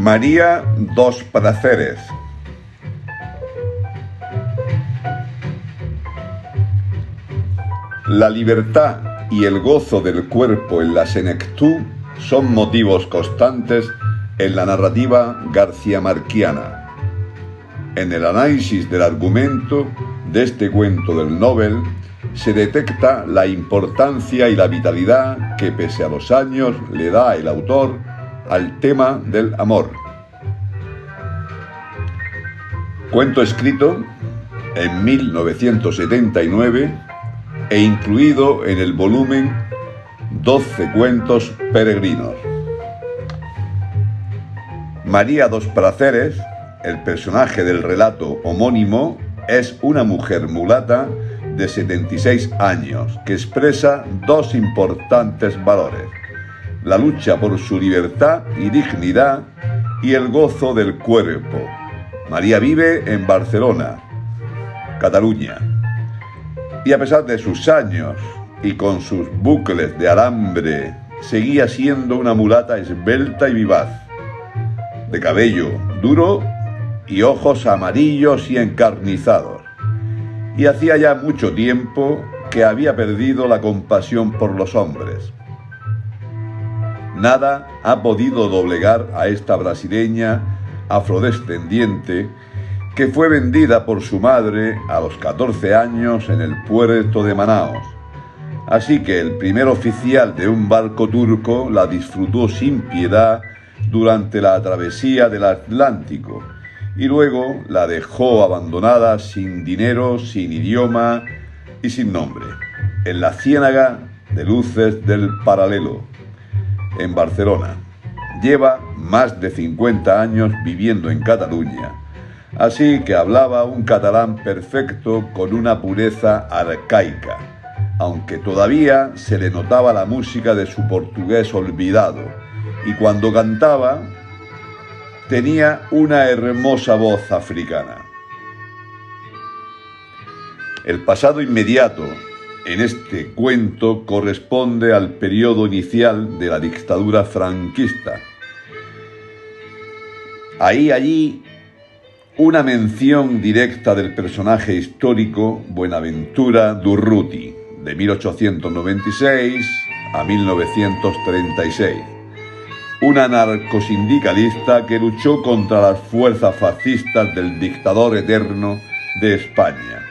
María dos Prazeres. La libertad y el gozo del cuerpo en la senectud son motivos constantes en la narrativa garciamarquiana. En el análisis del argumento de este cuento del Nobel se detecta la importancia y la vitalidad que, pese a los años, le da el autor al tema del amor. Cuento escrito en 1979 e incluido en el volumen 12 cuentos peregrinos. María dos Prazeres, el personaje del relato homónimo, es una mujer mulata de 76 años que expresa dos importantes valores: la lucha por su libertad y dignidad y el gozo del cuerpo. María vive en Barcelona, Cataluña, y a pesar de sus años y con sus bucles de alambre, seguía siendo una mulata esbelta y vivaz, de cabello duro y ojos amarillos y encarnizados, y hacía ya mucho tiempo que había perdido la compasión por los hombres. Nada ha podido doblegar a esta brasileña afrodescendiente que fue vendida por su madre a los 14 años en el puerto de Manaos. Así que el primer oficial de un barco turco la disfrutó sin piedad durante la travesía del Atlántico y luego la dejó abandonada sin dinero, sin idioma y sin nombre, en la ciénaga de luces del Paralelo, en Barcelona. Lleva más de 50 años viviendo en Cataluña, así que hablaba un catalán perfecto con una pureza arcaica, aunque todavía se le notaba la música de su portugués olvidado, y cuando cantaba tenía una hermosa voz africana. El pasado inmediato en este cuento corresponde al periodo inicial de la dictadura franquista. Allí una mención directa del personaje histórico Buenaventura Durruti, de 1896 a 1936, un anarcosindicalista que luchó contra las fuerzas fascistas del dictador eterno de España.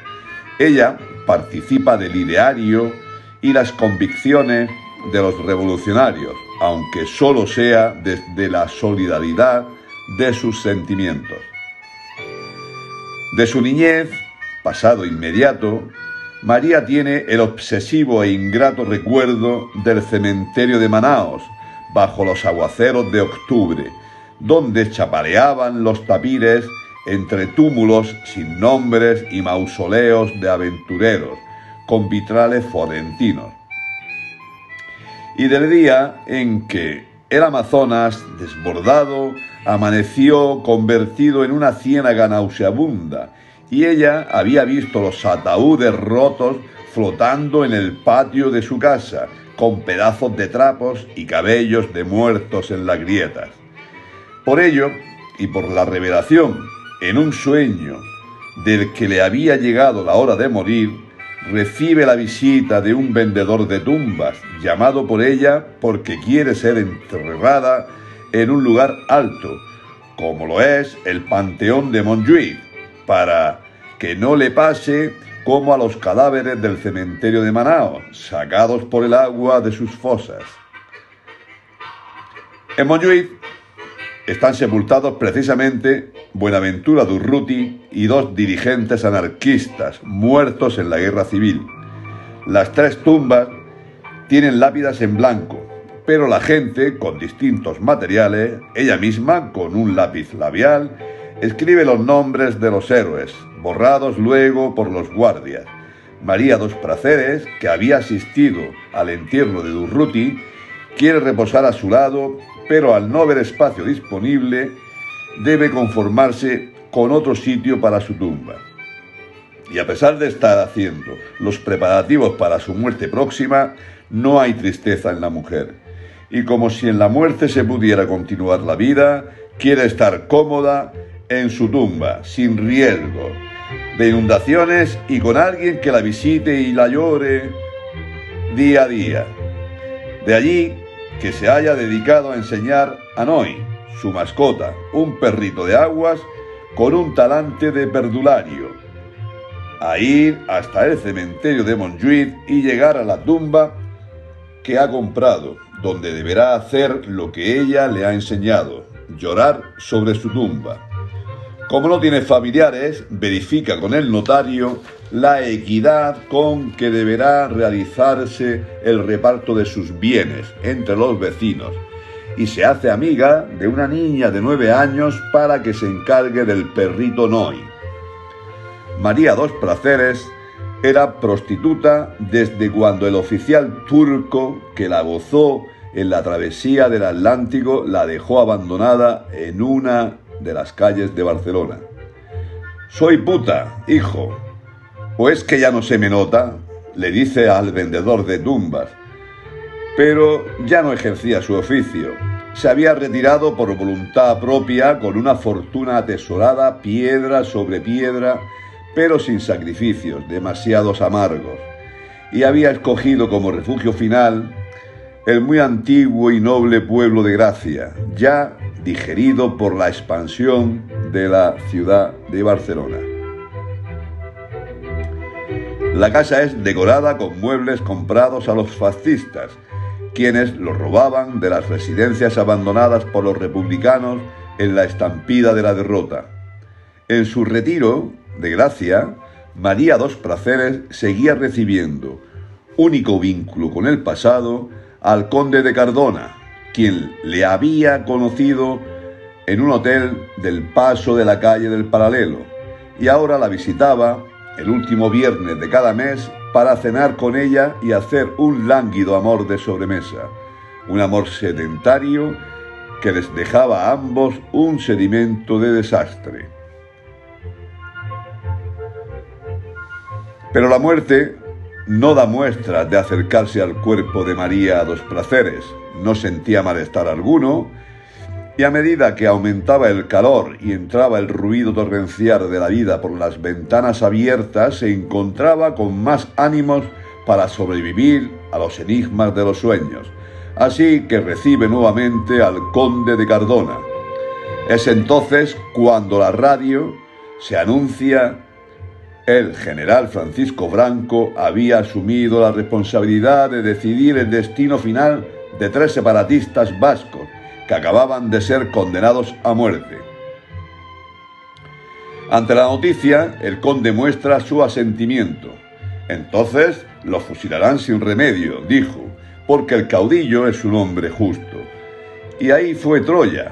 Ella participa del ideario y las convicciones de los revolucionarios, aunque solo sea desde la solidaridad de sus sentimientos. De su niñez, pasado inmediato, María tiene el obsesivo e ingrato recuerdo del cementerio de Manaos, bajo los aguaceros de octubre, donde chapaleaban los tapires entre túmulos sin nombres y mausoleos de aventureros, con vitrales florentinos. Y del día en que el Amazonas, desbordado, amaneció convertido en una ciénaga nauseabunda, y ella había visto los ataúdes rotos flotando en el patio de su casa, con pedazos de trapos y cabellos de muertos en las grietas. Por ello, y por la revelación en un sueño del que le había llegado la hora de morir, recibe la visita de un vendedor de tumbas, llamado por ella porque quiere ser enterrada en un lugar alto, como lo es el Panteón de Montjuïc, para que no le pase como a los cadáveres del cementerio de Manaos, sacados por el agua de sus fosas. En Montjuïc están sepultados precisamente Buenaventura Durruti y dos dirigentes anarquistas muertos en la guerra civil. Las tres tumbas tienen lápidas en blanco, pero la gente, con distintos materiales, ella misma con un lápiz labial, escribe los nombres de los héroes, borrados luego por los guardias. María dos Prazeres, que había asistido al entierro de Durruti, quiere reposar a su lado, pero al no haber espacio disponible, debe conformarse con otro sitio para su tumba. Y a pesar de estar haciendo los preparativos para su muerte próxima, no hay tristeza en la mujer. Y como si en la muerte se pudiera continuar la vida, Quiere estar cómoda en su tumba, sin riesgo de inundaciones y con alguien que la visite y la llore día a día. De allí que se haya dedicado a enseñar a Noi, su mascota, un perrito de aguas con un talante de perdulario, a ir hasta el cementerio de Montjuïc y llegar a la tumba que ha comprado, donde deberá hacer lo que ella le ha enseñado, llorar sobre su tumba. Como no tiene familiares, verifica con el notario la equidad con que deberá realizarse el reparto de sus bienes entre los vecinos y se hace amiga de una niña de 9 años para que se encargue del perrito Noi. María Dos Prazeres era prostituta desde cuando el oficial turco que la gozó en la travesía del Atlántico la dejó abandonada en una de las calles de Barcelona. «Soy puta, hijo, ¿o es que ya no se me nota?», le dice al vendedor de tumbas. Pero ya no ejercía su oficio. Se había retirado por voluntad propia con una fortuna atesorada piedra sobre piedra, pero sin sacrificios demasiados amargos, y había escogido como refugio final el muy antiguo y noble pueblo de Gracia, ya digerido por la expansión de la ciudad de Barcelona. La casa es decorada con muebles comprados a los fascistas, quienes los robaban de las residencias abandonadas por los republicanos en la estampida de la derrota. En su retiro de Gracia, María Dos Prazeres seguía recibiendo, único vínculo con el pasado, al conde de Cardona, quien le había conocido en un hotel del Paso de la calle del Paralelo, y ahora la visitaba el último viernes de cada mes para cenar con ella y hacer un lánguido amor de sobremesa, un amor sedentario que les dejaba a ambos un sedimento de desastre. Pero la muerte no da muestras de acercarse al cuerpo de María Dos Prazeres. No sentía malestar alguno, y a medida que aumentaba el calor y entraba el ruido torrencial de la vida por las ventanas abiertas, se encontraba con más ánimos para sobrevivir a los enigmas de los sueños. Así que recibe nuevamente al conde de Cardona. Es entonces cuando la radio se anuncia: el general Francisco Franco había asumido la responsabilidad de decidir el destino final de 3 separatistas vascos que acababan de ser condenados a muerte. Ante la noticia, el conde muestra su asentimiento. «Entonces los fusilarán sin remedio», dijo, «porque el caudillo es un hombre justo». Y ahí fue Troya.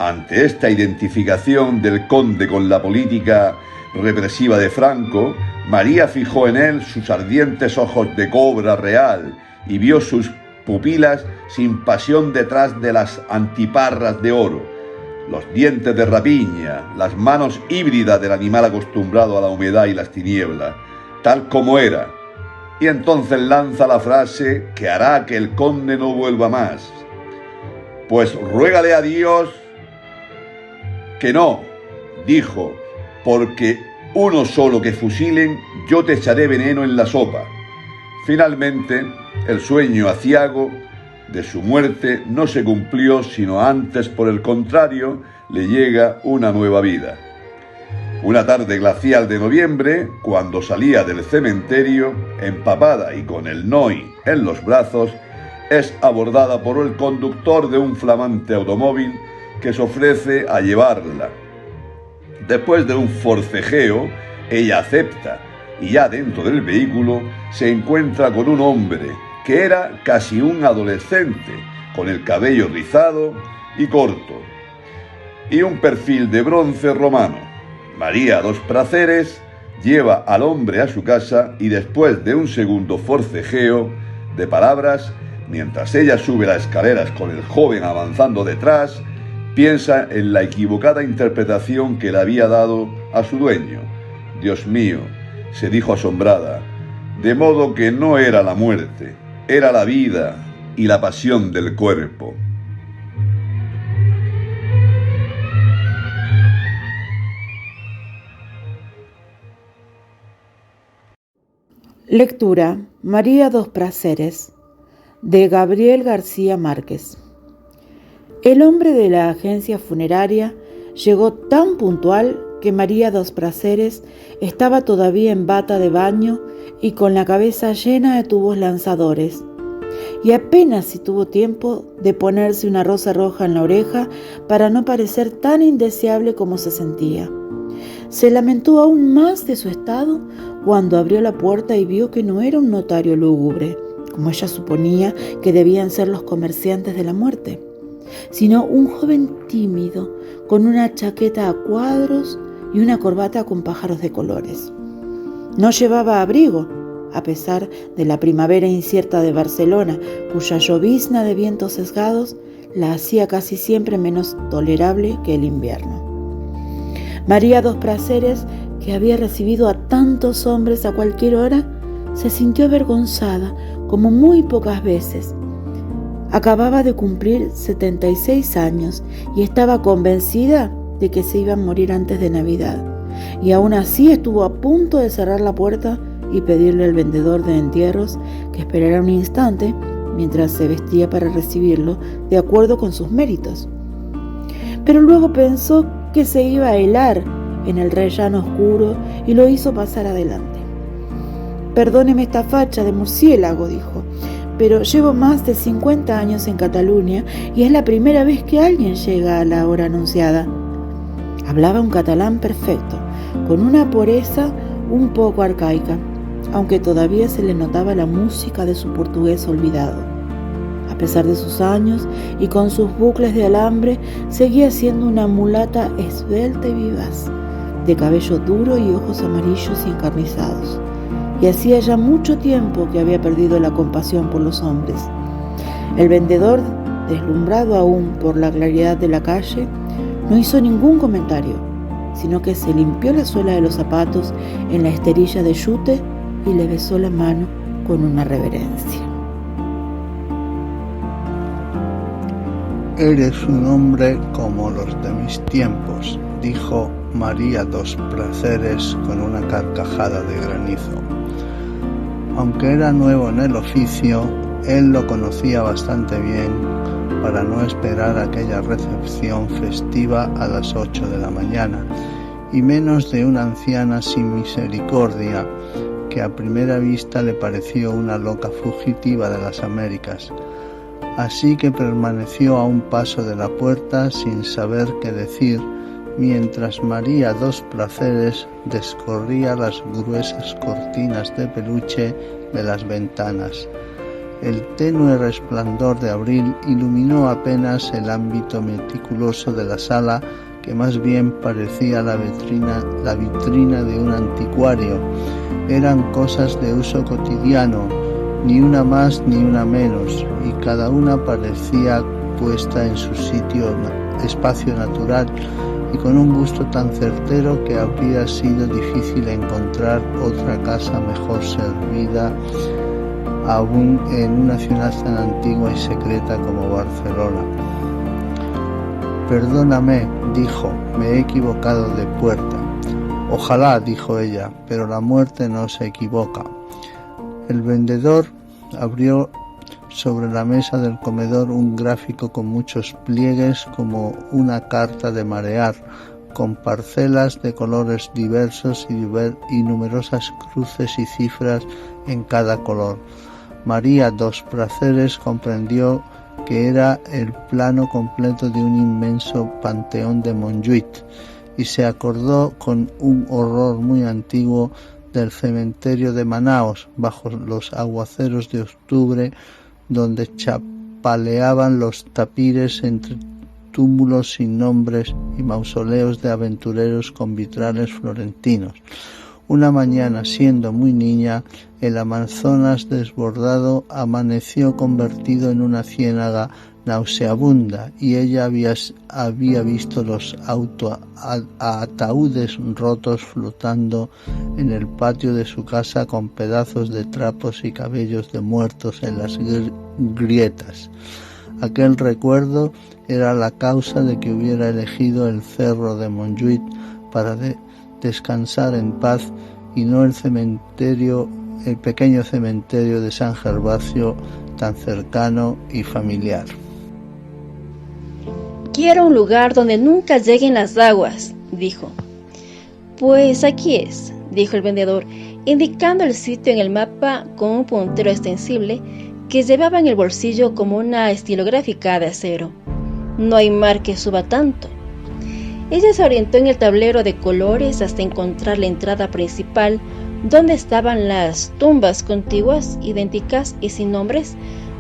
Ante esta identificación del conde con la política represiva de Franco, María fijó en él sus ardientes ojos de cobra real y vio sus pupilas sin pasión detrás de las antiparras de oro, los dientes de rapiña, las manos híbridas del animal acostumbrado a la humedad y las tinieblas, tal como era. Y entonces lanza la frase que hará que el conde no vuelva más. «Pues ruégale a Dios que no», dijo, «porque uno solo que fusilen, yo te echaré veneno en la sopa». Finalmente, el sueño aciago de su muerte no se cumplió, sino antes, por el contrario, le llega una nueva vida. Una tarde glacial de noviembre, cuando salía del cementerio, empapada y con el Noi en los brazos, es abordada por el conductor de un flamante automóvil que se ofrece a llevarla. Después de un forcejeo, ella acepta y ya dentro del vehículo se encuentra con un hombre que era casi un adolescente, con el cabello rizado y corto, y un perfil de bronce romano. María Dos Prazeres lleva al hombre a su casa y después de un segundo forcejeo de palabras, mientras ella sube las escaleras con el joven avanzando detrás, piensa en la equivocada interpretación que le había dado a su dueño. «Dios mío», se dijo asombrada, «de modo que no era la muerte, era la vida y la pasión del cuerpo». Lectura: María dos Prazeres, de Gabriel García Márquez. El hombre de la agencia funeraria llegó tan puntual que María dos Prazeres estaba todavía en bata de baño y con la cabeza llena de tubos lanzadores, y apenas si tuvo tiempo de ponerse una rosa roja en la oreja para no parecer tan indeseable como se sentía. Se lamentó aún más de su estado cuando abrió la puerta y vio que no era un notario lúgubre, como ella suponía que debían ser los comerciantes de la muerte, sino un joven tímido con una chaqueta a cuadros y una corbata con pájaros de colores. No llevaba abrigo, a pesar de la primavera incierta de Barcelona, cuya llovizna de vientos sesgados la hacía casi siempre menos tolerable que el invierno. María dos Prazeres, que había recibido a tantos hombres a cualquier hora, se sintió avergonzada como muy pocas veces. Acababa de cumplir 76 años y estaba convencida de que se iba a morir antes de Navidad, y aún así estuvo a punto de cerrar la puerta y pedirle al vendedor de entierros que esperara un instante mientras se vestía para recibirlo de acuerdo con sus méritos. Pero luego pensó que se iba a helar en el rellano oscuro y lo hizo pasar adelante. «Perdóneme esta facha de murciélago», dijo, «pero llevo más de 50 años en Cataluña y es la primera vez que alguien llega a la hora anunciada». Hablaba un catalán perfecto, con una pureza un poco arcaica, aunque todavía se le notaba la música de su portugués olvidado. A pesar de sus años y con sus bucles de alambre, seguía siendo una mulata esbelta y vivaz, de cabello duro y ojos amarillos y encarnizados. Y hacía ya mucho tiempo que había perdido la compasión por los hombres. El vendedor, deslumbrado aún por la claridad de la calle, no hizo ningún comentario, sino que se limpió la suela de los zapatos en la esterilla de yute y le besó la mano con una reverencia. «Eres un hombre como los de mis tiempos», dijo María dos Prazeres con una carcajada de granizo. Aunque era nuevo en el oficio, él lo conocía bastante bien para no esperar aquella recepción festiva a las 8 de la mañana, y menos de una anciana sin misericordia que a primera vista le pareció una loca fugitiva de las Américas. Así que permaneció a un paso de la puerta sin saber qué decir, mientras María dos Prazeres descorría las gruesas cortinas de peluche de las ventanas. El tenue resplandor de abril iluminó apenas el ámbito meticuloso de la sala, que más bien parecía la vitrina de un anticuario. Eran cosas de uso cotidiano, ni una más ni una menos, y cada una parecía puesta en su espacio natural y con un gusto tan certero que habría sido difícil encontrar otra casa mejor servida aún en una ciudad tan antigua y secreta como Barcelona. «Perdóname», dijo, «me he equivocado de puerta». «Ojalá», dijo ella, «pero la muerte no se equivoca». El vendedor abrió sobre la mesa del comedor un gráfico con muchos pliegues como una carta de marear, con parcelas de colores diversos y numerosas cruces y cifras en cada color. María dos Prazeres comprendió que era el plano completo de un inmenso panteón de Montjuïc y se acordó con un horror muy antiguo del cementerio de Manaos, bajo los aguaceros de octubre, donde chapaleaban los tapires entre túmulos sin nombres y mausoleos de aventureros con vitrales florentinos. Una mañana, siendo muy niña, el Amazonas desbordado amaneció convertido en una ciénaga nauseabunda, y ella había visto los ataúdes rotos flotando en el patio de su casa con pedazos de trapos y cabellos de muertos en las grietas. Aquel recuerdo era la causa de que hubiera elegido el cerro de Montjuïc para descansar en paz y no el cementerio el pequeño cementerio de San Gervasio, tan cercano y familiar. Quiero un lugar donde nunca lleguen las aguas, dijo. Pues aquí es, dijo el vendedor, indicando el sitio en el mapa con un puntero extensible que llevaba en el bolsillo como una estilográfica de acero. No hay mar que suba tanto. Ella se orientó en el tablero de colores hasta encontrar la entrada principal, donde estaban las tumbas contiguas, idénticas y sin nombres,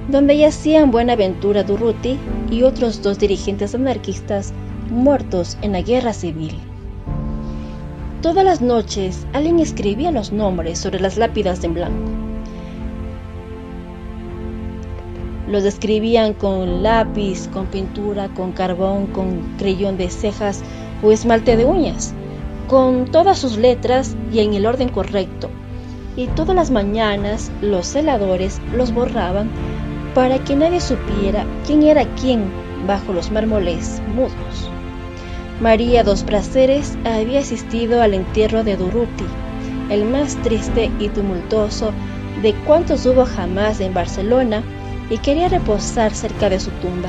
donde yacían Buenaventura Durruti y otros 2 dirigentes anarquistas muertos en la guerra civil. Todas las noches alguien escribía los nombres sobre las lápidas en blanco. Los escribían con lápiz, con pintura, con carbón, con creyón de cejas o esmalte de uñas, con todas sus letras y en el orden correcto. Y todas las mañanas los celadores los borraban para que nadie supiera quién era quién bajo los mármoles mudos. María dos Prazeres había asistido al entierro de Durruti, el más triste y tumultuoso de cuantos hubo jamás en Barcelona, y quería reposar cerca de su tumba.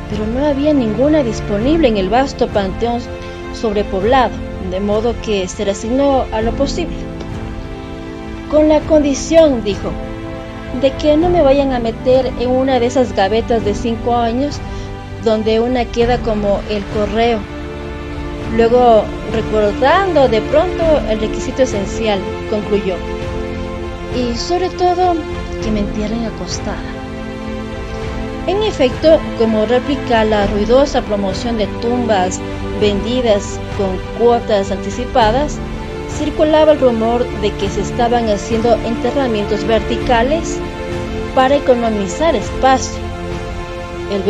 Pero no había ninguna disponible en el vasto panteón sobrepoblado, de modo que se resignó a lo posible. Con la condición, dijo, de que no me vayan a meter en una de esas gavetas de 5 años donde una queda como el correo. Luego, recordando de pronto el requisito esencial, concluyó, y sobre todo, que me entierren acostada. En efecto, como réplica a la ruidosa promoción de tumbas vendidas con cuotas anticipadas, circulaba el rumor de que se estaban haciendo enterramientos verticales para economizar espacio. El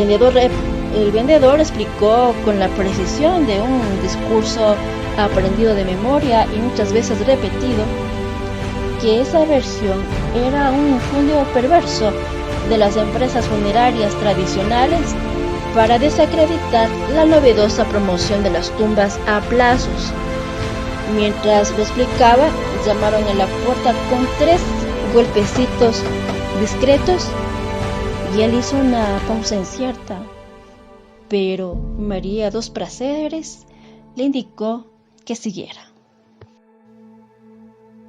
vendedor explicó con la precisión de un discurso aprendido de memoria y muchas veces repetido que esa versión era un infundio perverso de las empresas funerarias tradicionales para desacreditar la novedosa promoción de las tumbas a plazos. Mientras lo explicaba, llamaron a la puerta con 3 golpecitos discretos y él hizo una pausa incierta, pero María dos Prazeres le indicó que siguiera.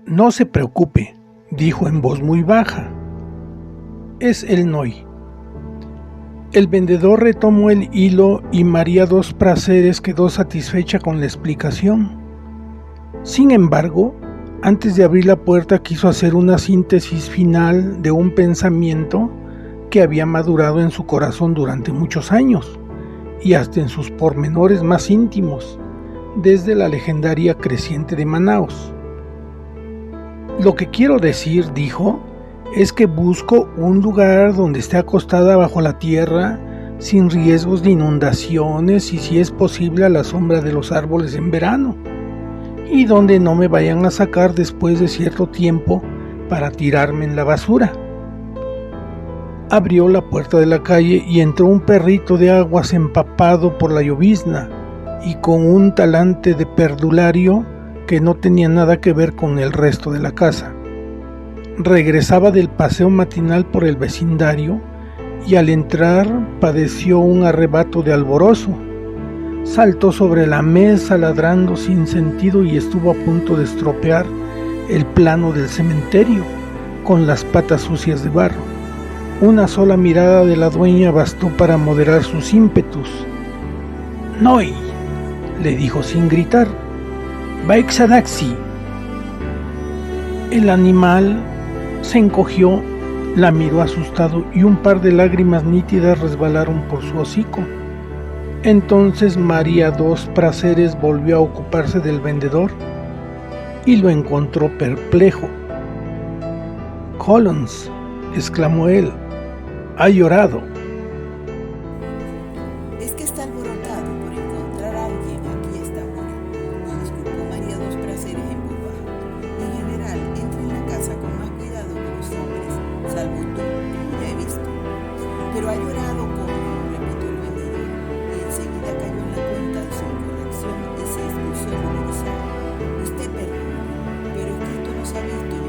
No se preocupe, dijo en voz muy baja. Es el Noy. El vendedor retomó el hilo y María dos Prazeres quedó satisfecha con la explicación. Sin embargo, antes de abrir la puerta quiso hacer una síntesis final de un pensamiento que había madurado en su corazón durante muchos años y hasta en sus pormenores más íntimos, desde la legendaria creciente de Manaos. Lo que quiero decir, dijo, es que busco un lugar donde esté acostada bajo la tierra, sin riesgos de inundaciones y si es posible a la sombra de los árboles en verano, y donde no me vayan a sacar después de cierto tiempo para tirarme en la basura. Abrió la puerta de la calle y entró un perrito de aguas empapado por la llovizna y con un talante de perdulario que no tenía nada que ver con el resto de la casa. Regresaba del paseo matinal por el vecindario y al entrar padeció un arrebato de alborozo. Saltó sobre la mesa ladrando sin sentido y estuvo a punto de estropear el plano del cementerio con las patas sucias de barro. Una sola mirada de la dueña bastó para moderar sus ímpetus. «Noy», le dijo sin gritar, «Baixadaxi». El animal se encogió, la miró asustado y un par de lágrimas nítidas resbalaron por su hocico. Entonces María dos Prazeres volvió a ocuparse del vendedor y lo encontró perplejo. «Collins», exclamó él, «ha llorado». Es que está alborotado por encontrar a alguien aquí esta hora, disculpó María dos Prazeres en voz baja. En general, entra en la casa con más cuidado que los hombres, salvo tú, como ya he visto. Pero ha llorado como, repitió el vendedor, y enseguida cayó en la cuenta de su incorrección y se excusó ruborizado. Usted perdone, pero es que esto no se ha visto en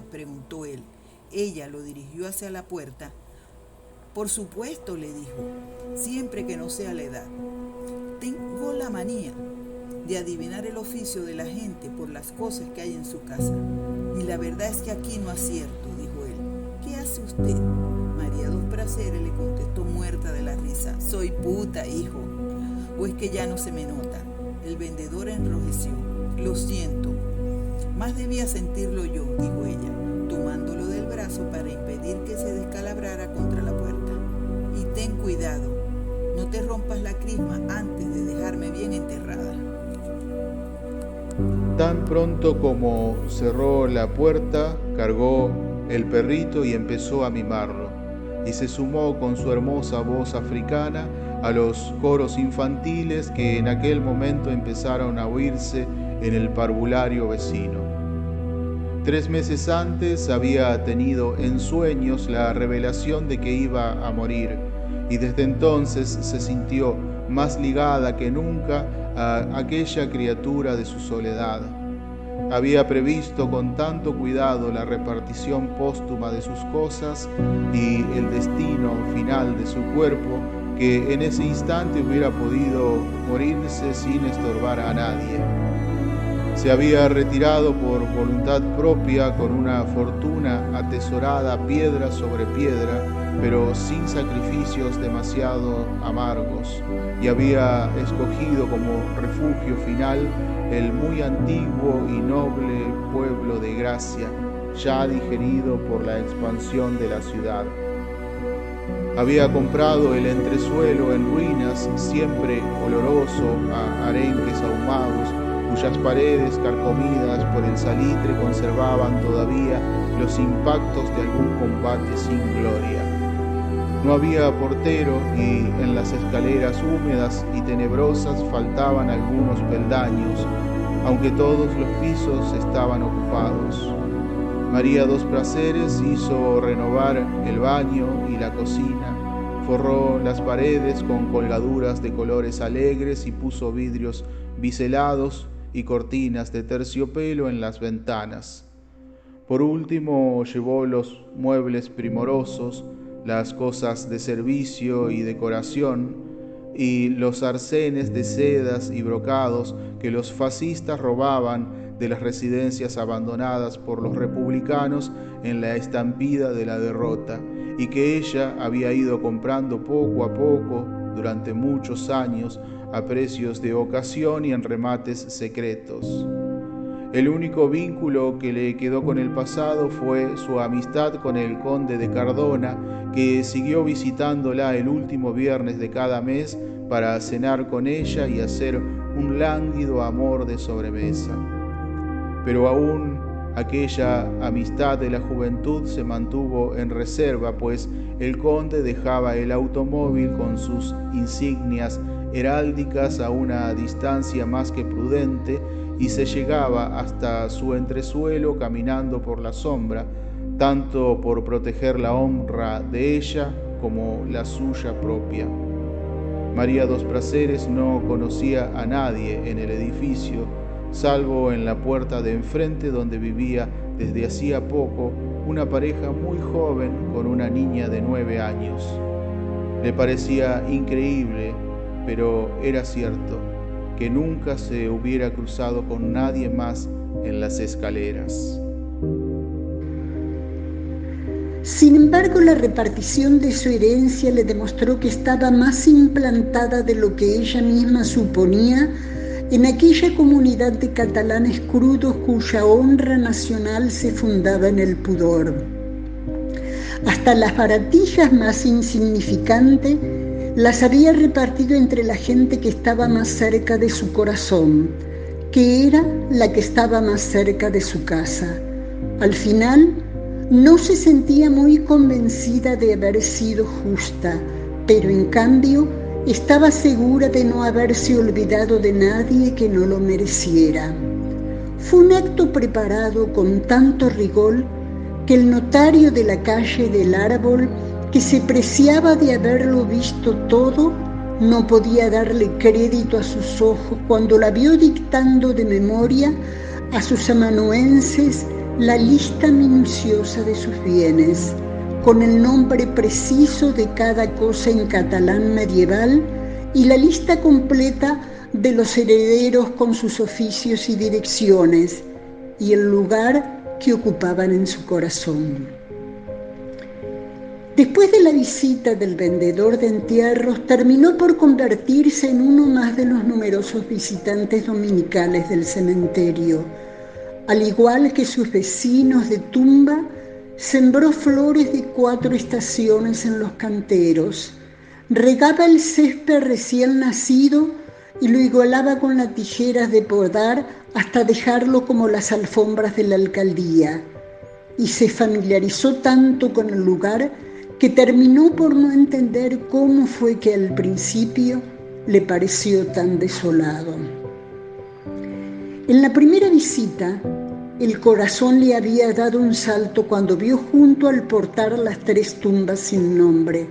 preguntó él. Ella lo dirigió hacia la puerta. Por supuesto, le dijo, siempre que no sea la edad. Tengo la manía de adivinar el oficio de la gente por las cosas que hay en su casa. Y la verdad es que aquí no acierto, dijo él. ¿Qué hace usted? María Dos Prazeres le contestó muerta de la risa. Soy puta, hijo. ¿O es que ya no se me nota? El vendedor enrojeció. Lo siento. Más debía sentirlo yo, dijo ella, tomándolo del brazo para impedir que se descalabrara contra la puerta. Y ten cuidado, no te rompas la crisma antes de dejarme bien enterrada. Tan pronto como cerró la puerta, cargó el perrito y empezó a mimarlo, y se sumó con su hermosa voz africana a los coros infantiles que en aquel momento empezaron a oírse en el parvulario vecino. 3 meses antes había tenido en sueños la revelación de que iba a morir, y desde entonces se sintió más ligada que nunca a aquella criatura de su soledad. Había previsto con tanto cuidado la repartición póstuma de sus cosas y el destino final de su cuerpo, que en ese instante hubiera podido morirse sin estorbar a nadie. Se había retirado por voluntad propia con una fortuna atesorada piedra sobre piedra, pero sin sacrificios demasiado amargos, y había escogido como refugio final el muy antiguo y noble pueblo de Gracia, ya digerido por la expansión de la ciudad. Había comprado el entresuelo en ruinas, siempre oloroso a arenques ahumados, cuyas paredes carcomidas por el salitre conservaban todavía los impactos de algún combate sin gloria. No había portero y en las escaleras húmedas y tenebrosas faltaban algunos peldaños, aunque todos los pisos estaban ocupados. María Dos Prazeres hizo renovar el baño y la cocina, forró las paredes con colgaduras de colores alegres y puso vidrios biselados y cortinas de terciopelo en las ventanas. Por último, llevó los muebles primorosos, las cosas de servicio y decoración, y los arcenes de sedas y brocados que los fascistas robaban de las residencias abandonadas por los republicanos en la estampida de la derrota, y que ella había ido comprando poco a poco durante muchos años a precios de ocasión y en remates secretos. El único vínculo que le quedó con el pasado fue su amistad con el conde de Cardona, que siguió visitándola el último viernes de cada mes para cenar con ella y hacer un lánguido amor de sobremesa. Pero aún aquella amistad de la juventud se mantuvo en reserva, pues el conde dejaba el automóvil con sus insignias heráldicas a una distancia más que prudente y se llegaba hasta su entresuelo caminando por la sombra, tanto por proteger la honra de ella como la suya propia. María Dos Prazeres no conocía a nadie en el edificio, salvo en la puerta de enfrente donde vivía desde hacía poco una pareja muy joven con una niña de 9 años. Le parecía increíble, pero era cierto, que nunca se hubiera cruzado con nadie más en las escaleras. Sin embargo, la repartición de su herencia le demostró que estaba más implantada de lo que ella misma suponía en aquella comunidad de catalanes crudos cuya honra nacional se fundaba en el pudor. Hasta las baratillas más insignificantes las había repartido entre la gente que estaba más cerca de su corazón, que era la que estaba más cerca de su casa. Al final, no se sentía muy convencida de haber sido justa, pero en cambio estaba segura de no haberse olvidado de nadie que no lo mereciera. Fue un acto preparado con tanto rigor que el notario de la calle del Árbol, que se preciaba de haberlo visto todo, no podía darle crédito a sus ojos cuando la vio dictando de memoria a sus amanuenses la lista minuciosa de sus bienes, con el nombre preciso de cada cosa en catalán medieval y la lista completa de los herederos con sus oficios y direcciones y el lugar que ocupaban en su corazón. Después de la visita del vendedor de entierros, terminó por convertirse en uno más de los numerosos visitantes dominicales del cementerio. Al igual que sus vecinos de tumba, sembró flores de 4 estaciones en los canteros, regaba el césped recién nacido y lo igualaba con las tijeras de podar hasta dejarlo como las alfombras de la alcaldía, y se familiarizó tanto con el lugar que terminó por no entender cómo fue que al principio le pareció tan desolado. En la primera visita, el corazón le había dado un salto cuando vio junto al portal las 3 tumbas sin nombre,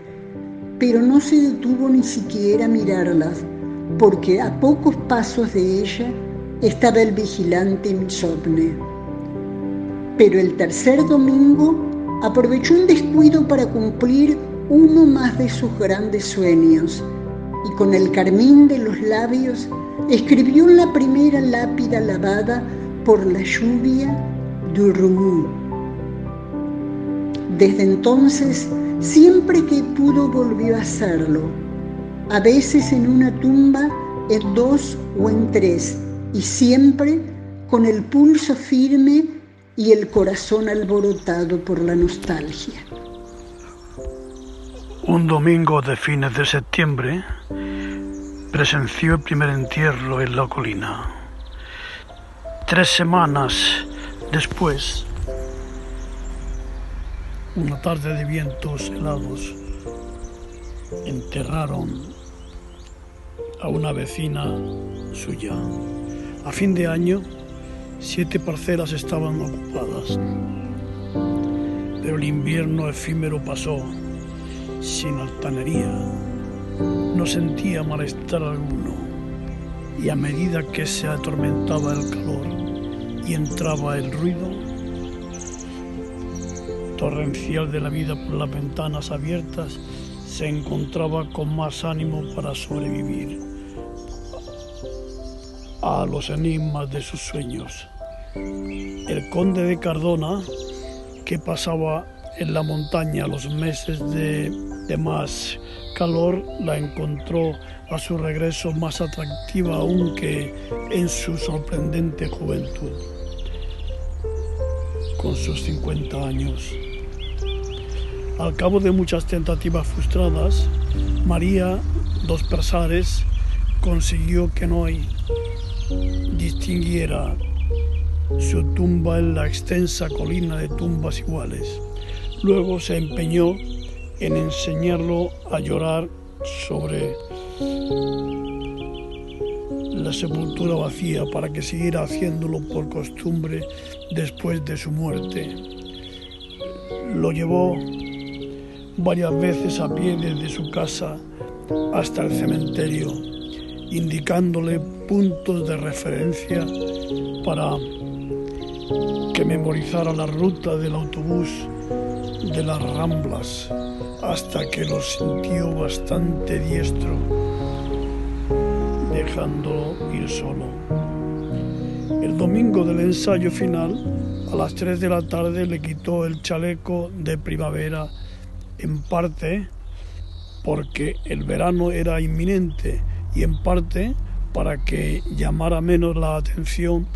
pero no se detuvo ni siquiera a mirarlas, porque a pocos pasos de ella estaba el vigilante insomne. Pero el tercer domingo aprovechó un descuido para cumplir uno más de sus grandes sueños, y con el carmín de los labios escribió en la primera lápida lavada por la lluvia Durú. Desde entonces, siempre que pudo volvió a hacerlo, a veces en una tumba, en 2 o en 3, y siempre con el pulso firme y el corazón alborotado por la nostalgia. Un domingo de fines de septiembre presenció el primer entierro en la colina. 3 semanas después, una tarde de vientos helados, enterraron a una vecina suya. A fin de año, 7 parcelas estaban ocupadas, pero el invierno efímero pasó sin altanería. No sentía malestar alguno, y a medida que se atormentaba el calor y entraba el ruido torrencial de la vida por las ventanas abiertas, se encontraba con más ánimo para sobrevivir a los enigmas de sus sueños. El conde de Cardona, que pasaba en la montaña los meses de más calor, la encontró a su regreso más atractiva aún que en su sorprendente juventud, con sus 50 años. Al cabo de muchas tentativas frustradas, María dos Prazeres consiguió que Noy distinguiera su tumba en la extensa colina de tumbas iguales. Luego se empeñó en enseñarlo a llorar sobre la sepultura vacía para que siguiera haciéndolo por costumbre después de su muerte. Lo llevó varias veces a pie desde su casa hasta el cementerio, indicándole puntos de referencia para que memorizara la ruta del autobús de las Ramblas, hasta que lo sintió bastante diestro, dejándolo ir solo. El domingo del ensayo final, a las 3 de la tarde, le quitó el chaleco de primavera, en parte porque el verano era inminente y en parte para que llamara menos la atención,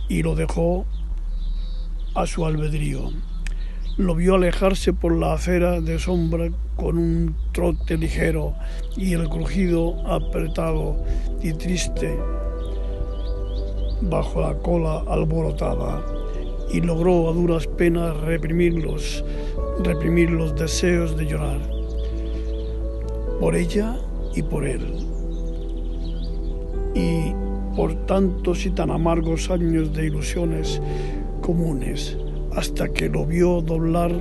y lo dejó a su albedrío. Lo vio alejarse por la acera de sombra con un trote ligero y el crujido apretado y triste bajo la cola alborotada, y logró a duras penas reprimir los deseos de llorar por ella y por él, y por tantos y tan amargos años de ilusiones comunes, hasta que lo vio doblar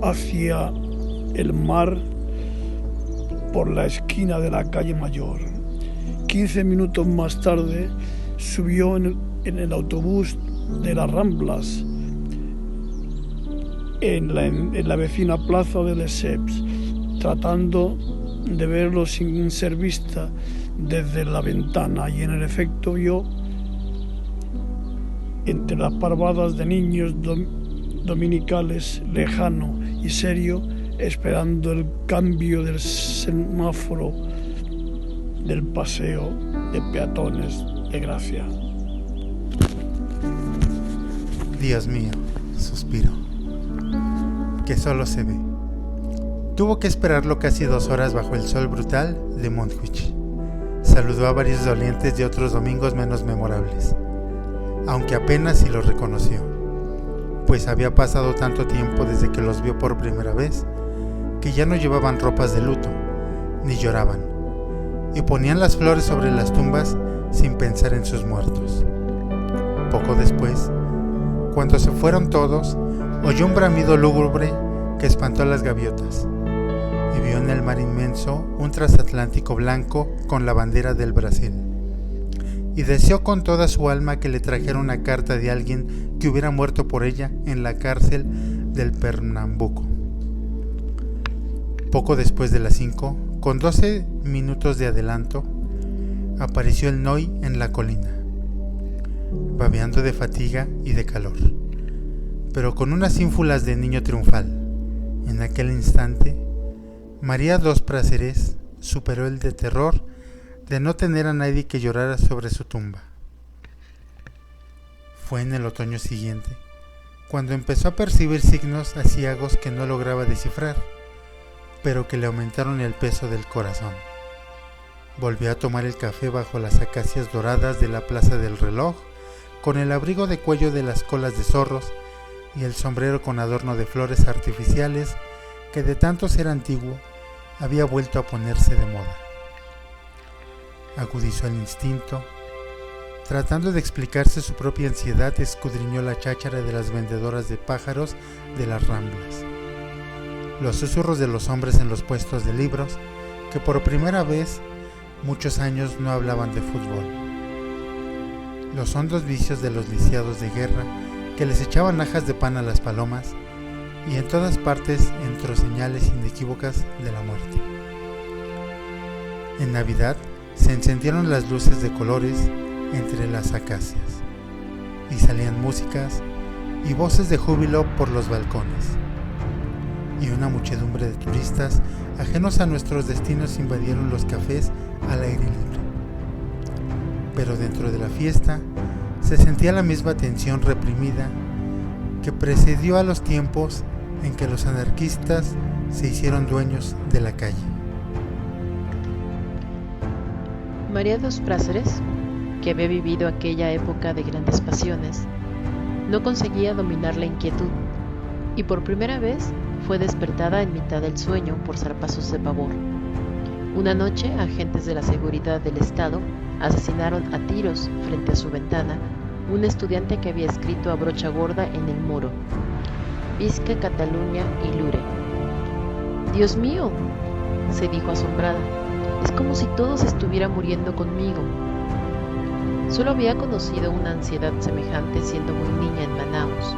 hacia el mar por la esquina de la calle Mayor. 15 minutos más tarde subió en el autobús de las Ramblas, en la vecina plaza de Lesseps, tratando de verlo sin ser vista desde la ventana, y en el efecto vio entre las parvadas de niños dominicales, lejano y serio, esperando el cambio del semáforo del paseo de peatones de Gracia. Dios mío, suspiró, que solo se ve. Tuvo que esperarlo casi 2 horas bajo el sol brutal de Montjuic. Saludó a varios dolientes de otros domingos menos memorables, aunque apenas si los reconoció, pues había pasado tanto tiempo desde que los vio por primera vez, que ya no llevaban ropas de luto, ni lloraban, y ponían las flores sobre las tumbas sin pensar en sus muertos. Poco después, cuando se fueron todos, oyó un bramido lúgubre que espantó a las gaviotas, y vio en el mar inmenso un transatlántico blanco con la bandera del Brasil, y deseó con toda su alma que le trajera una carta de alguien que hubiera muerto por ella en la cárcel del Pernambuco. Poco después de las 5, con 12 minutos de adelanto, apareció el Noy en la colina, babeando de fatiga y de calor, pero con unas ínfulas de niño triunfal. En aquel instante, María dos Prazeres superó el de terror de no tener a nadie que llorara sobre su tumba. Fue en el otoño siguiente, cuando empezó a percibir signos aciagos que no lograba descifrar, pero que le aumentaron el peso del corazón. Volvió a tomar el café bajo las acacias doradas de la Plaza del Reloj, con el abrigo de cuello de las colas de zorros y el sombrero con adorno de flores artificiales que de tanto ser antiguo había vuelto a ponerse de moda. Agudizó el instinto. Tratando de explicarse su propia ansiedad, escudriñó la cháchara de las vendedoras de pájaros de las Ramblas, los susurros de los hombres en los puestos de libros, que por primera vez muchos años no hablaban de fútbol, los hondos vicios de los lisiados de guerra que les echaban ajas de pan a las palomas, y en todas partes entró señales inequívocas de la muerte. En Navidad se encendieron las luces de colores entre las acacias, y salían músicas y voces de júbilo por los balcones, y una muchedumbre de turistas ajenos a nuestros destinos invadieron los cafés al aire libre. Pero dentro de la fiesta se sentía la misma tensión reprimida que precedió a los tiempos en que los anarquistas se hicieron dueños de la calle. María dos Prazeres, que había vivido aquella época de grandes pasiones, no conseguía dominar la inquietud, y por primera vez fue despertada en mitad del sueño por zarpazos de pavor. Una noche, agentes de la seguridad del Estado asesinaron a tiros frente a su ventana un estudiante que había escrito a brocha gorda en el muro: Visca Cataluña y Lure. «Dios mío», se dijo asombrada, «es como si todos estuvieran muriendo conmigo». Solo había conocido una ansiedad semejante siendo muy niña en Manaus.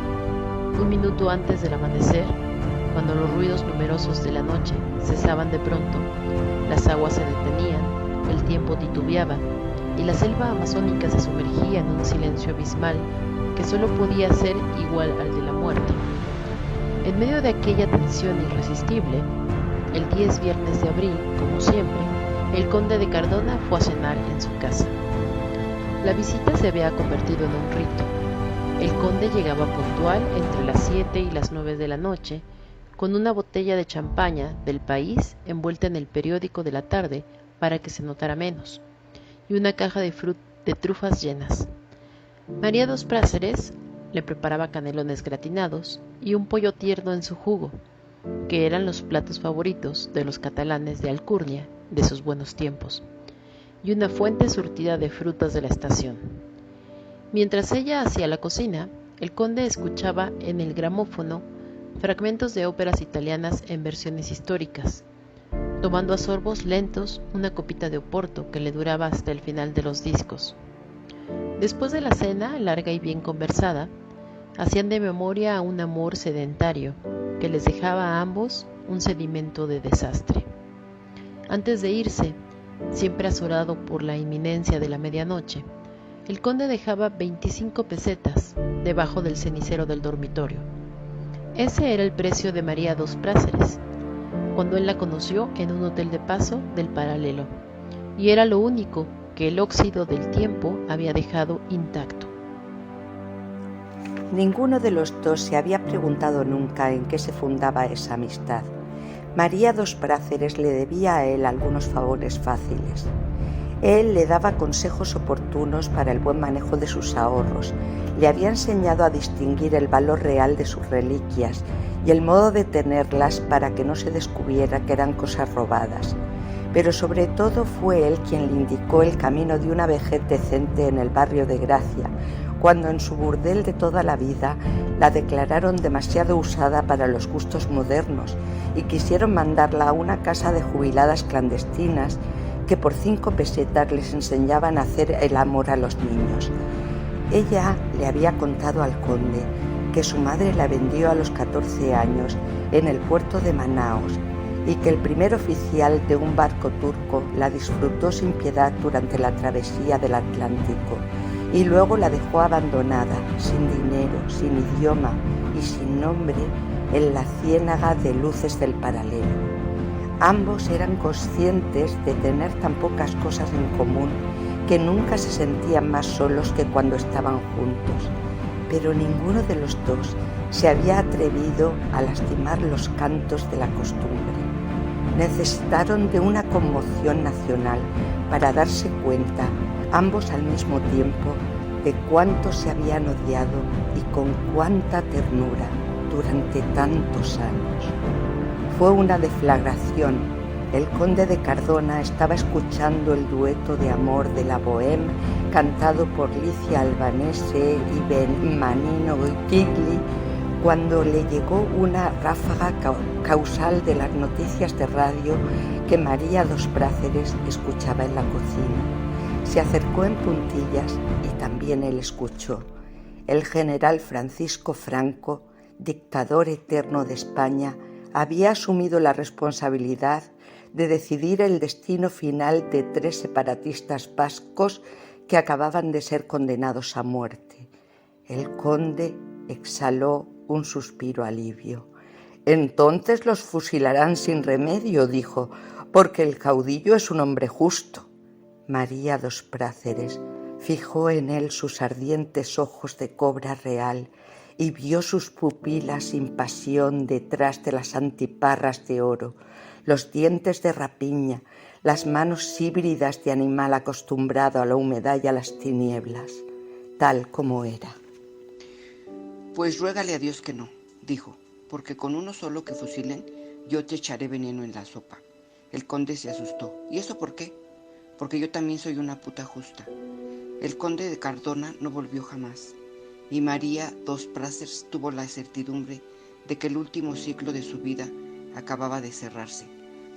Un minuto antes del amanecer, cuando los ruidos numerosos de la noche cesaban de pronto, las aguas se detenían, el tiempo titubeaba, y la selva amazónica se sumergía en un silencio abismal que solo podía ser igual al de la muerte. En medio de aquella tensión irresistible, el 10 viernes de abril, como siempre, el conde de Cardona fue a cenar en su casa. La visita se había convertido en un rito. El conde llegaba puntual entre las 7 y las 9 de la noche, con una botella de champaña del país envuelta en el periódico de la tarde para que se notara menos, y una caja de trufas llenas. María dos Prazeres le preparaba canelones gratinados y un pollo tierno en su jugo, que eran los platos favoritos de los catalanes de Alcurnia de sus buenos tiempos, y una fuente surtida de frutas de la estación. Mientras ella hacía la cocina, el conde escuchaba en el gramófono fragmentos de óperas italianas en versiones históricas, tomando a sorbos lentos una copita de oporto que le duraba hasta el final de los discos. Después de la cena, larga y bien conversada, hacían de memoria a un amor sedentario que les dejaba a ambos un sedimento de desastre. Antes de irse, siempre azorado por la inminencia de la medianoche, el conde dejaba 25 pesetas debajo del cenicero del dormitorio. Ese era el precio de María dos Prázeres, cuando él la conoció en un hotel de paso del Paralelo, y era lo único que el óxido del tiempo había dejado intacto. Ninguno de los dos se había preguntado nunca en qué se fundaba esa amistad. María dos Prázeres le debía a él algunos favores fáciles. Él le daba consejos oportunos para el buen manejo de sus ahorros, le había enseñado a distinguir el valor real de sus reliquias y el modo de tenerlas para que no se descubriera que eran cosas robadas. Pero sobre todo fue él quien le indicó el camino de una vejez decente en el barrio de Gracia, cuando en su burdel de toda la vida la declararon demasiado usada para los gustos modernos y quisieron mandarla a una casa de jubiladas clandestinas que por 5 pesetas les enseñaban a hacer el amor a los niños. Ella le había contado al conde que su madre la vendió a los 14 años en el puerto de Manaos y que el primer oficial de un barco turco la disfrutó sin piedad durante la travesía del Atlántico y luego la dejó abandonada, sin dinero, sin idioma y sin nombre, en la ciénaga de luces del Paralelo. Ambos eran conscientes de tener tan pocas cosas en común que nunca se sentían más solos que cuando estaban juntos, pero ninguno de los dos se había atrevido a lastimar los cantos de la costumbre. Necesitaron de una conmoción nacional para darse cuenta, ambos al mismo tiempo, de cuánto se habían odiado y con cuánta ternura durante tantos años. Fue una deflagración. El conde de Cardona estaba escuchando el dueto de amor de la Bohème cantado por Licia Albanese y Beniamino Gigli cuando le llegó una ráfaga causal de las noticias de radio que María dos Prázeres escuchaba en la cocina. Se acercó en puntillas y también él escuchó. El general Francisco Franco, dictador eterno de España, había asumido la responsabilidad de decidir el destino final de 3 separatistas vascos que acababan de ser condenados a muerte. El conde exhaló un suspiro alivio. Entonces los fusilarán sin remedio, dijo, porque el caudillo es un hombre justo. María dos Prázeres fijó en él sus ardientes ojos de cobra real y vio sus pupilas sin pasión detrás de las antiparras de oro, los dientes de rapiña, las manos híbridas de animal acostumbrado a la humedad y a las tinieblas, tal como era. Pues ruégale a Dios que no, dijo, porque con uno solo que fusilen yo te echaré veneno en la sopa. El conde se asustó. ¿Y eso por qué? Porque yo también soy una puta justa. El conde de Cardona no volvió jamás, y María dos Prázeres tuvo la certidumbre de que el último ciclo de su vida acababa de cerrarse.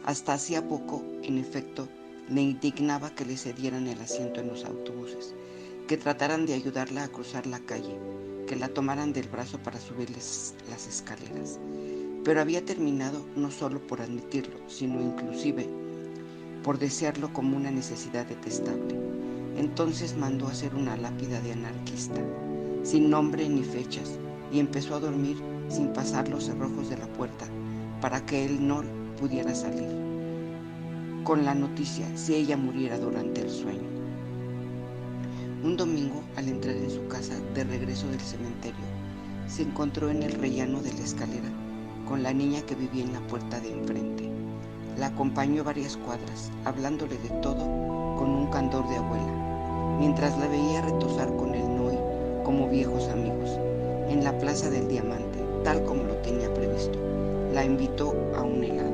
Hasta hacía poco, en efecto, le indignaba que le cedieran el asiento en los autobuses, que trataran de ayudarla a cruzar la calle, que la tomaran del brazo para subirles las escaleras. Pero había terminado no solo por admitirlo, sino inclusive por desearlo como una necesidad detestable. Entonces mandó hacer una lápida de anarquista, sin nombre ni fechas, y empezó a dormir sin pasar los cerrojos de la puerta, para que él no pudiera salir, con la noticia si ella muriera durante el sueño. Un domingo, al entrar en su casa de regreso del cementerio, se encontró en el rellano de la escalera con la niña que vivía en la puerta de enfrente. La acompañó varias cuadras, hablándole de todo con un candor de abuela, mientras la veía retozar con el Noy como viejos amigos, en la Plaza del Diamante, tal como lo tenía previsto. La invitó a un helado.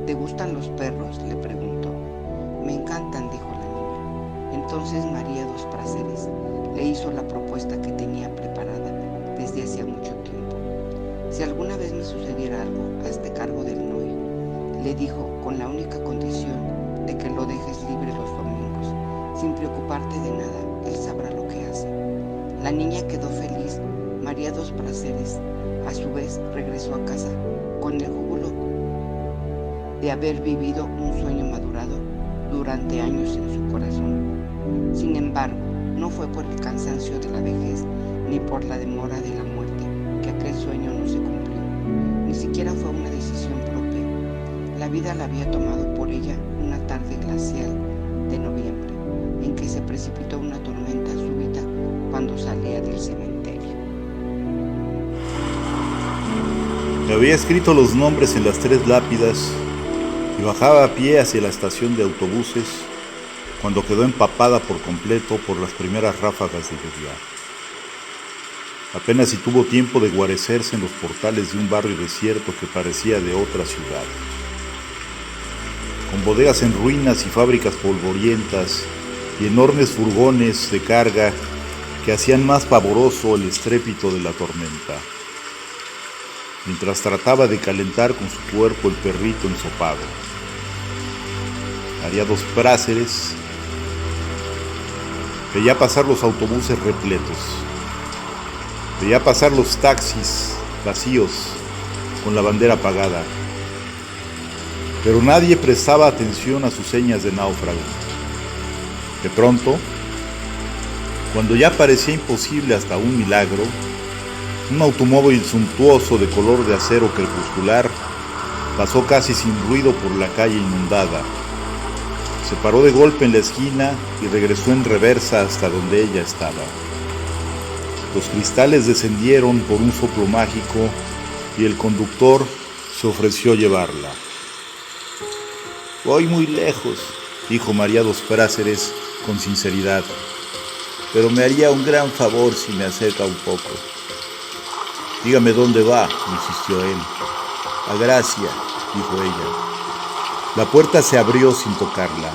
¿Te gustan los perros?, le preguntó. Me encantan, dijo la niña. Entonces María dos Prázeres le hizo la propuesta que tenía preparada desde hacía mucho tiempo. Si alguna vez me sucediera algo, hazte cargo del Noy, le dijo, con la única condición de que lo dejes libre los domingos. Sin preocuparte de nada, él sabrá lo que hace. La niña quedó feliz, María dos Prazeres, a su vez, regresó a casa con el júbilo de haber vivido un sueño madurado durante años en su corazón. Sin embargo, no fue por el cansancio de la vejez ni por la demora de la muerte que aquel sueño no se cumplió. Ni siquiera fue una decisión propia. La vida la había tomado por ella una tarde glacial de noviembre, en que se precipitó una tormenta súbita cuando salía del cementerio. Le había escrito los nombres en las 3 lápidas y bajaba a pie hacia la estación de autobuses cuando quedó empapada por completo por las primeras ráfagas de lluvia. Apenas si tuvo tiempo de guarecerse en los portales de un barrio desierto que parecía de otra ciudad, con bodegas en ruinas y fábricas polvorientas y enormes furgones de carga que hacían más pavoroso el estrépito de la tormenta, mientras trataba de calentar con su cuerpo el perrito ensopado. María dos Prazeres veía pasar los autobuses repletos, veía pasar los taxis vacíos con la bandera apagada, pero nadie prestaba atención a sus señas de náufrago. De pronto, cuando ya parecía imposible hasta un milagro, un automóvil suntuoso de color de acero crepuscular pasó casi sin ruido por la calle inundada. Se paró de golpe en la esquina y regresó en reversa hasta donde ella estaba. Los cristales descendieron por un soplo mágico y el conductor se ofreció a llevarla. «Voy muy lejos», dijo María dos Prazeres con sinceridad, «pero me haría un gran favor si me acerca un poco». «Dígame dónde va», insistió él. «A Gracia», dijo ella. La puerta se abrió sin tocarla.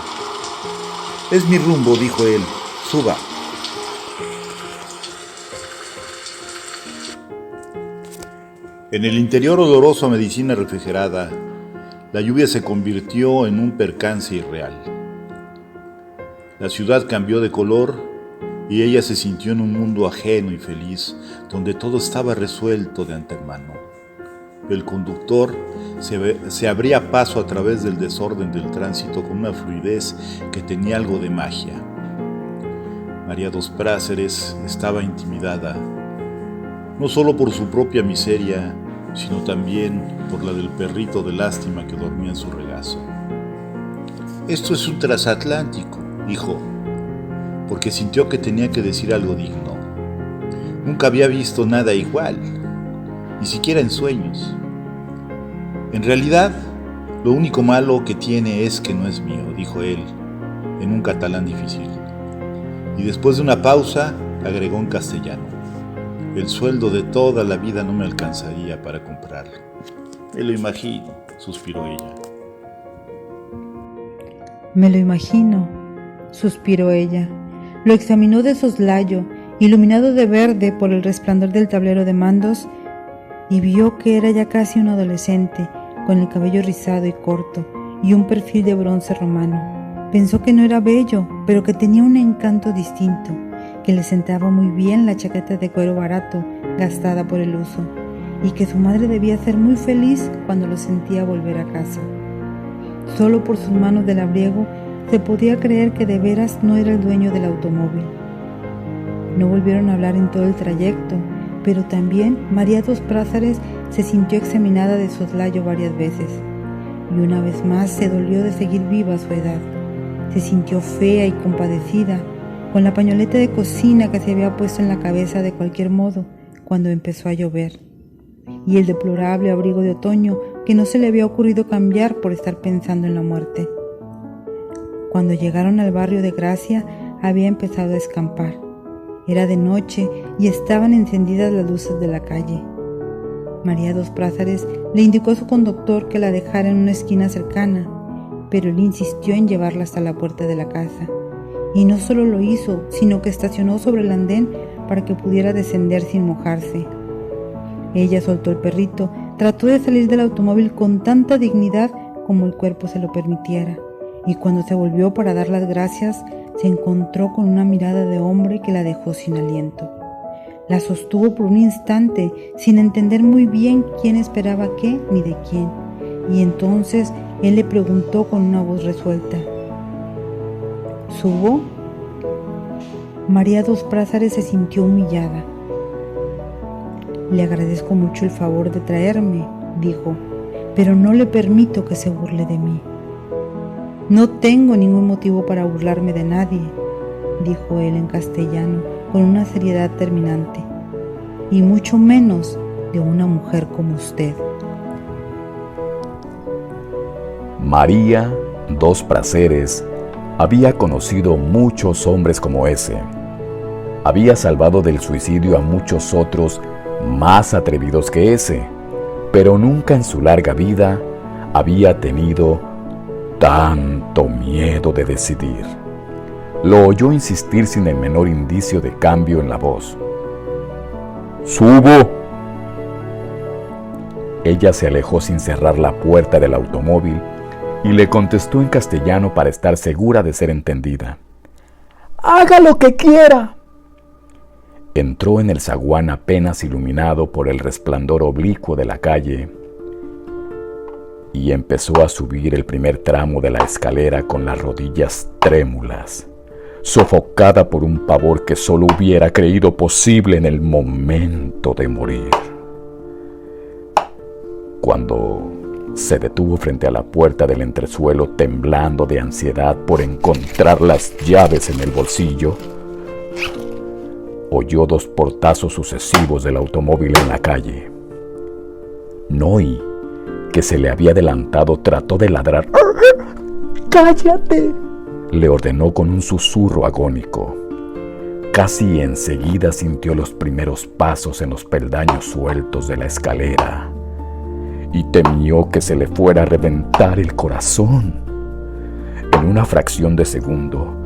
«Es mi rumbo», dijo él. «Suba». En el interior oloroso a medicina refrigerada, la lluvia se convirtió en un percance irreal. La ciudad cambió de color y ella se sintió en un mundo ajeno y feliz, donde todo estaba resuelto de antemano. El conductor se abría paso a través del desorden del tránsito con una fluidez que tenía algo de magia. María dos Prazeres estaba intimidada, no solo por su propia miseria, sino también por la del perrito de lástima que dormía en su regazo. «Esto es un transatlántico», dijo, porque sintió que tenía que decir algo digno. Nunca había visto nada igual, ni siquiera en sueños. «En realidad, lo único malo que tiene es que no es mío», dijo él, en un catalán difícil. Y después de una pausa, agregó en castellano: «El sueldo de toda la vida no me alcanzaría para comprarlo». «Me lo imagino», suspiró ella. «Me lo imagino», suspiró ella. Lo examinó de soslayo, iluminado de verde por el resplandor del tablero de mandos, y vio que era ya casi un adolescente, con el cabello rizado y corto, y un perfil de bronce romano. Pensó que no era bello, pero que tenía un encanto distinto, que le sentaba muy bien la chaqueta de cuero barato, gastada por el uso, y que su madre debía ser muy feliz cuando lo sentía volver a casa. Solo por sus manos de labriego se podía creer que de veras no era el dueño del automóvil. No volvieron a hablar en todo el trayecto, pero también María dos Prazeres se sintió examinada de soslayo varias veces, y una vez más se dolió de seguir viva a su edad. Se sintió fea y compadecida, con la pañoleta de cocina que se había puesto en la cabeza de cualquier modo cuando empezó a llover, y el deplorable abrigo de otoño que no se le había ocurrido cambiar por estar pensando en la muerte. Cuando llegaron al barrio de Gracia, había empezado a escampar. Era de noche y estaban encendidas las luces de la calle. María dos Prazeres le indicó a su conductor que la dejara en una esquina cercana, pero él insistió en llevarla hasta la puerta de la casa. Y no solo lo hizo, sino que estacionó sobre el andén para que pudiera descender sin mojarse. Ella soltó el perrito, trató de salir del automóvil con tanta dignidad como el cuerpo se lo permitiera, y cuando se volvió para dar las gracias, se encontró con una mirada de hombre que la dejó sin aliento. La sostuvo por un instante, sin entender muy bien quién esperaba qué ni de quién, y entonces él le preguntó con una voz resuelta: ¿Subo? María dos Prázares se sintió humillada. Le agradezco mucho el favor de traerme, dijo, pero no le permito que se burle de mí. No tengo ningún motivo para burlarme de nadie, dijo él en castellano con una seriedad terminante, y mucho menos de una mujer como usted. María dos Prazeres había conocido muchos hombres como ese. Había salvado del suicidio a muchos otros más atrevidos que ese, pero nunca en su larga vida había tenido tanto miedo de decidir. Lo oyó insistir sin el menor indicio de cambio en la voz. ¡Subo! Ella se alejó sin cerrar la puerta del automóvil y le contestó en castellano para estar segura de ser entendida. ¡Haga lo que quiera! Entró en el zaguán apenas iluminado por el resplandor oblicuo de la calle y empezó a subir el primer tramo de la escalera con las rodillas trémulas, sofocada por un pavor que solo hubiera creído posible en el momento de morir. Cuando se detuvo frente a la puerta del entresuelo, temblando de ansiedad por encontrar las llaves en el bolsillo, oyó dos portazos sucesivos del automóvil en la calle. Noy, que se le había adelantado, trató de ladrar. ¡Cállate!, le ordenó con un susurro agónico. Casi enseguida sintió los primeros pasos en los peldaños sueltos de la escalera y temió que se le fuera a reventar el corazón. En una fracción de segundo,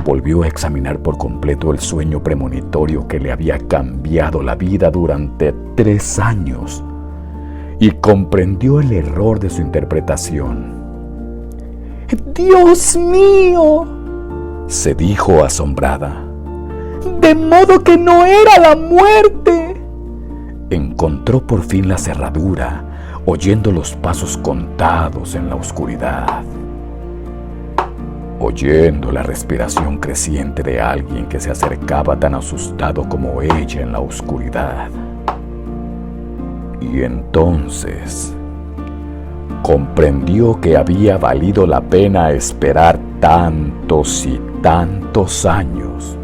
volvió a examinar por completo el sueño premonitorio que le había cambiado la vida durante 3 años y comprendió el error de su interpretación. ¡Dios mío!, se dijo asombrada. ¡De modo que no era la muerte! Encontró por fin la cerradura, oyendo los pasos contados en la oscuridad, oyendo la respiración creciente de alguien que se acercaba tan asustado como ella en la oscuridad. Y entonces comprendió que había valido la pena esperar tantos y tantos años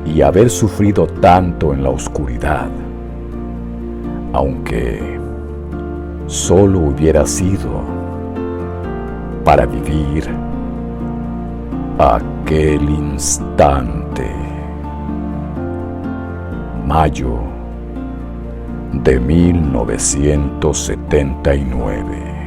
y haber sufrido tanto en la oscuridad, aunque solo hubiera sido para vivir aquel instante. Mayo de 1979.